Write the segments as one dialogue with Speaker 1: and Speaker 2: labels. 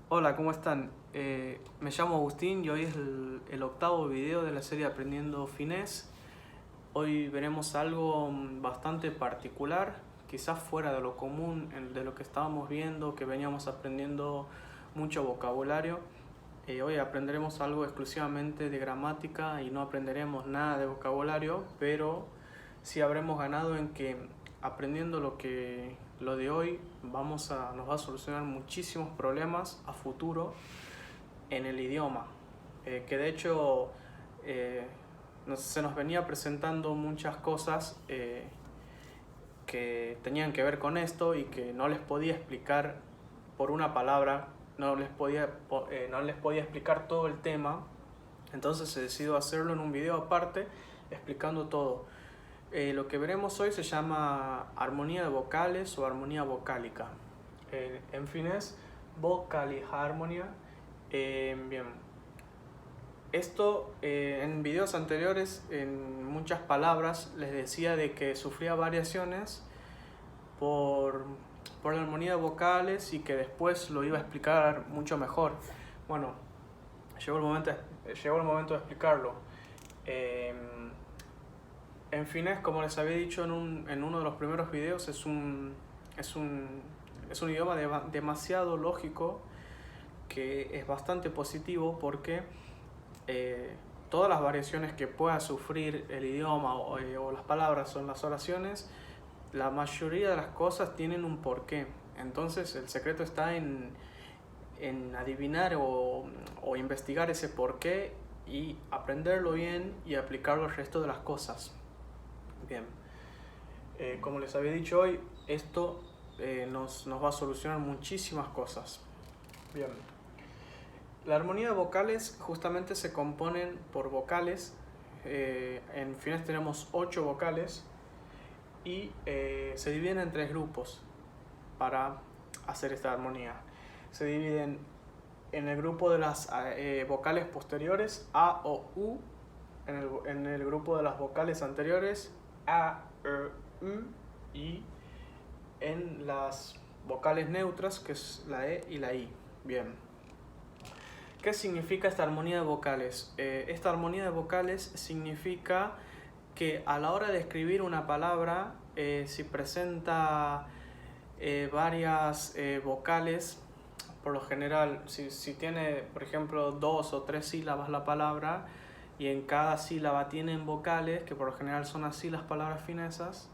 Speaker 1: Hola, ¿cómo están? Me llamo Agustín y hoy es el octavo video de la serie Aprendiendo Finés. Hoy veremos algo bastante particular, quizás fuera de lo común, de lo que estábamos viendo, que veníamos aprendiendo mucho vocabulario. Hoy aprenderemos algo exclusivamente de gramática y no aprenderemos nada de vocabulario, pero sí habremos ganado en que aprendiendo lo de hoy nos va a solucionar muchísimos problemas a futuro en el idioma. Que de hecho se nos venía presentando muchas cosas que tenían que ver con esto y que no les podía explicar por una palabra, no les podía explicar todo el tema. Entonces se decidió hacerlo en un video aparte explicando todo. Lo que veremos hoy se llama armonía de vocales o armonía vocálica. En finés, vocaliharmonia. Bien. Esto en videos anteriores, en muchas palabras, les decía de que sufría variaciones por, por la armonía de vocales y que después lo iba a explicar mucho mejor. Bueno, llegó el momento de explicarlo. En finés, como les había dicho en uno de los primeros videos, es un idioma demasiado lógico, que es bastante positivo porque todas las variaciones que pueda sufrir el idioma o las palabras o las oraciones, la mayoría de las cosas tienen un porqué. Entonces el secreto está en adivinar o investigar ese porqué y aprenderlo bien y aplicarlo al resto de las cosas. Bien, como les había dicho hoy, esto nos va a solucionar muchísimas cosas. Bien, la armonía de vocales justamente se componen por vocales. En finés tenemos 8 vocales y se dividen en 3 grupos para hacer esta armonía. Se dividen en el grupo de las vocales posteriores, A o U, en el grupo de las vocales anteriores, A, U, y en las vocales neutras, que es la E y la I. Bien. ¿Qué significa esta armonía de vocales? Esta armonía de vocales significa que a la hora de escribir una palabra, si presenta varias vocales, por lo general, si tiene, por ejemplo, 2 o 3 sílabas la palabra, y en cada sílaba tienen vocales, que por lo general son así las palabras finesas,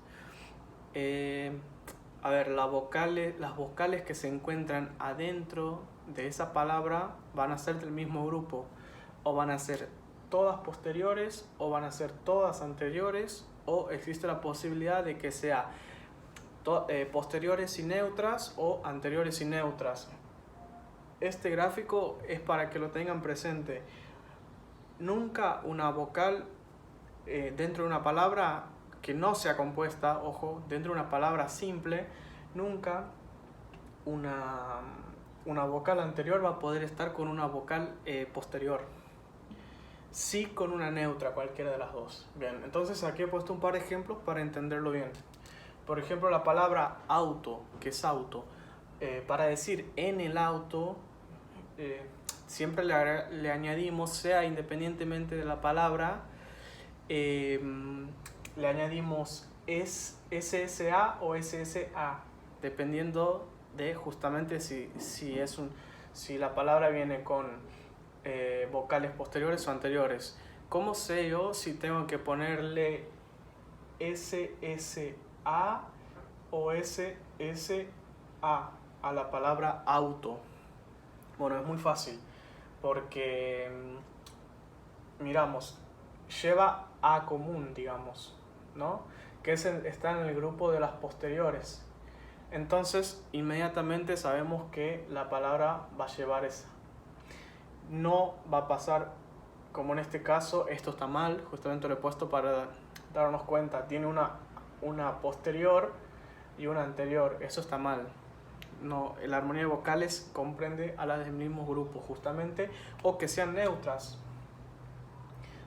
Speaker 1: las vocales que se encuentran adentro de esa palabra van a ser del mismo grupo, o van a ser todas posteriores, o van a ser todas anteriores, o existe la posibilidad de que sea posteriores y neutras o anteriores y neutras. Este gráfico es para que lo tengan presente. Nunca una vocal dentro de una palabra que no sea compuesta, ojo, dentro de una palabra simple, nunca una vocal anterior va a poder estar con una vocal posterior. Sí con una neutra, cualquiera de las dos. Bien, entonces aquí he puesto un par de ejemplos para entenderlo bien. Por ejemplo, la palabra auto, que es auto. Para decir en el auto, siempre le añadimos, sea independientemente de la palabra, le añadimos SSA o SSA, dependiendo de justamente si la palabra viene con vocales posteriores o anteriores. ¿Cómo sé yo si tengo que ponerle SSA o SSA a la palabra auto? Bueno, es muy fácil, porque miramos, lleva A común, digamos, ¿no? Que está en el grupo de las posteriores. Entonces, inmediatamente sabemos que la palabra va a llevar esa. No va a pasar, como en este caso, esto está mal, justamente lo he puesto para darnos cuenta. Tiene una posterior y una anterior, eso está mal. No, la armonía de vocales comprende a las del mismo grupo, justamente, o que sean neutras.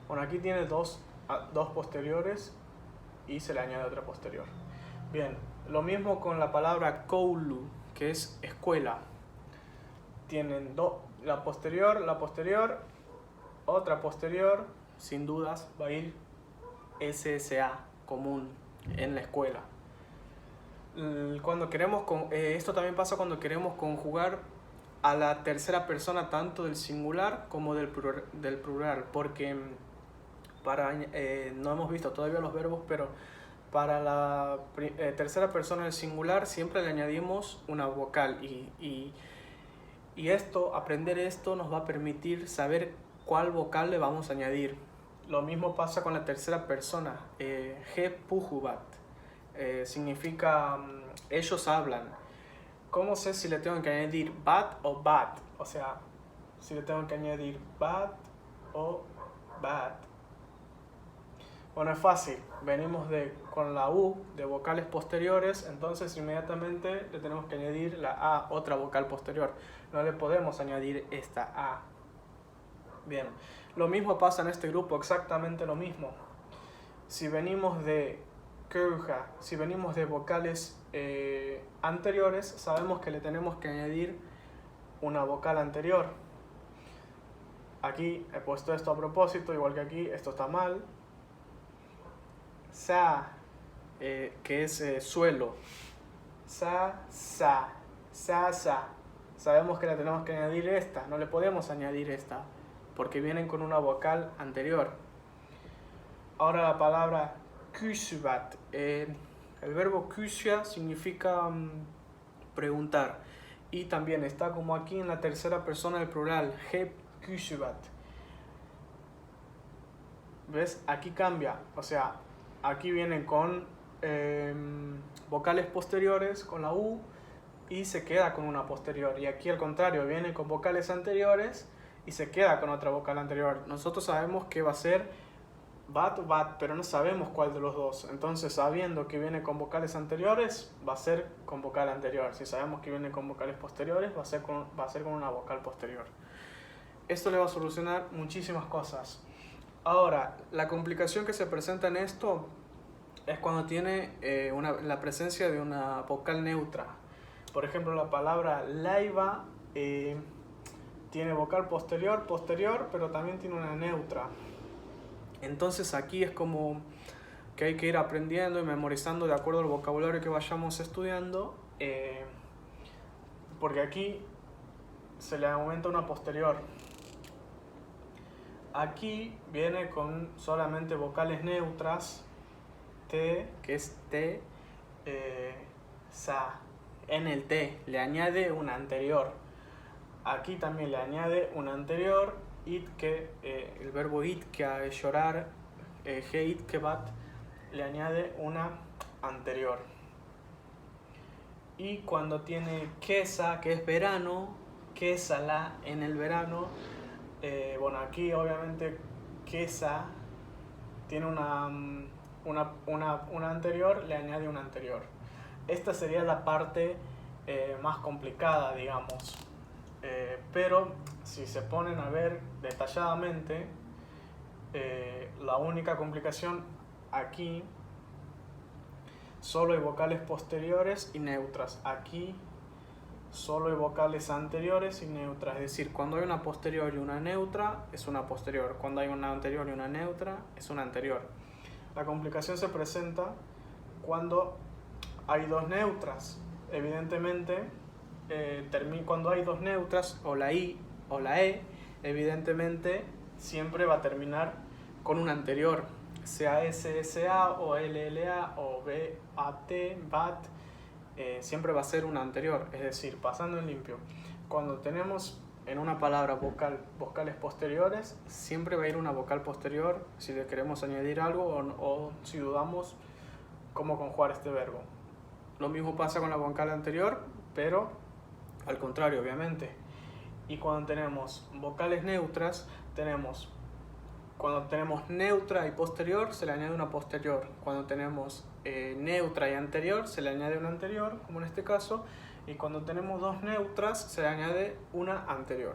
Speaker 1: Bueno, aquí tiene dos posteriores y se le añade otra posterior. Bien, lo mismo con la palabra koulu, que es escuela. tienen la posterior, otra posterior, sin dudas va a ir SSA común en la escuela. Cuando queremos esto también pasa cuando queremos conjugar a la tercera persona tanto del singular como del plural, porque no hemos visto todavía los verbos, pero para la tercera persona del singular siempre le añadimos una vocal y aprender esto nos va a permitir saber cuál vocal le vamos a añadir. Lo mismo pasa con la tercera persona, he puhuvat, significa ellos hablan. ¿Cómo sé si le tengo que añadir bat o bat? O sea, si le tengo que añadir bat o bat. Bueno, es fácil. Venimos con la U de vocales posteriores, entonces inmediatamente le tenemos que añadir la A, otra vocal posterior. No le podemos añadir esta A. Bien, lo mismo pasa en este grupo, exactamente lo mismo. Si venimos de keuja, si venimos de vocales anteriores, sabemos que le tenemos que añadir una vocal anterior. Aquí he puesto esto a propósito, igual que aquí, esto está mal. Sa, que es suelo. Sa. Sabemos que le tenemos que añadir esta, no le podemos añadir esta, porque vienen con una vocal anterior. Ahora la palabra kysyvät. El verbo kysya significa preguntar. Y también está como aquí en la tercera persona del plural, he kysyvät. ¿Ves? Aquí cambia. O sea, aquí vienen con vocales posteriores, con la U, y se queda con una posterior. Y aquí al contrario, viene con vocales anteriores y se queda con otra vocal anterior. Nosotros sabemos que va a ser bat o bat, pero no sabemos cuál de los dos. Entonces, sabiendo que viene con vocales anteriores, va a ser con vocal anterior. Si sabemos que viene con vocales posteriores, va a ser con una vocal posterior. Esto le va a solucionar muchísimas cosas. Ahora, la complicación que se presenta en esto es cuando tiene la presencia de una vocal neutra. Por ejemplo, la palabra laiva tiene vocal posterior, pero también tiene una neutra. Entonces aquí es como que hay que ir aprendiendo y memorizando de acuerdo al vocabulario que vayamos estudiando, porque aquí se le aumenta una posterior. Aquí viene con solamente vocales neutras, T, que es T, Sa. En el T le añade una anterior. Aquí también le añade una anterior. Itke, el verbo itke, llorar, he itkevat, le añade una anterior. Y cuando tiene kesa, que es verano, kesala en el verano, bueno, aquí obviamente kesa tiene una anterior, le añade una anterior. Esta sería la parte más complicada, digamos. Pero si se ponen a ver detalladamente, la única complicación aquí, solo hay vocales posteriores y neutras. Aquí solo hay vocales anteriores y neutras. Es decir, cuando hay una posterior y una neutra, es una posterior. Cuando hay una anterior y una neutra, es una anterior. La complicación se presenta cuando hay dos neutras. Evidentemente, cuando hay dos neutras, o la I o la E, evidentemente siempre va a terminar con una anterior, sea SSA o LLA o BAT, BAT, siempre va a ser una anterior. Es decir, pasando en limpio, cuando tenemos en una palabra vocales posteriores, siempre va a ir una vocal posterior si le queremos añadir algo o si dudamos cómo conjugar este verbo. Lo mismo pasa con la vocal anterior, pero al contrario, obviamente. Y cuando tenemos vocales neutras, cuando tenemos neutra y posterior, se le añade una posterior. Cuando tenemos neutra y anterior, se le añade una anterior, como en este caso. Y cuando tenemos dos neutras, se le añade una anterior.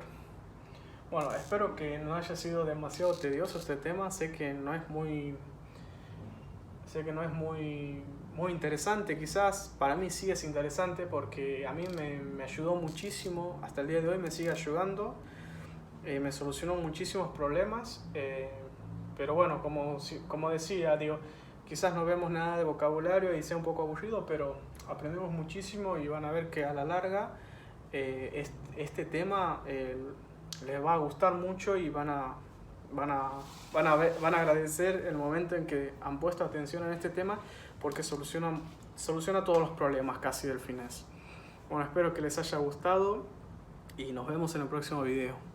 Speaker 1: Bueno, espero que no haya sido demasiado tedioso este tema. Sé que no es muy Sé que no es muy interesante, quizás para mí sí es interesante porque a mí me ayudó muchísimo, hasta el día de hoy me sigue ayudando, me solucionó muchísimos problemas, pero bueno, como decía, digo, quizás no vemos nada de vocabulario y sea un poco aburrido, pero aprendemos muchísimo y van a ver que a la larga este tema les va a gustar mucho y van a agradecer el momento en que han puesto atención en este tema porque soluciona todos los problemas casi del finés. Bueno, espero que les haya gustado y nos vemos en el próximo video.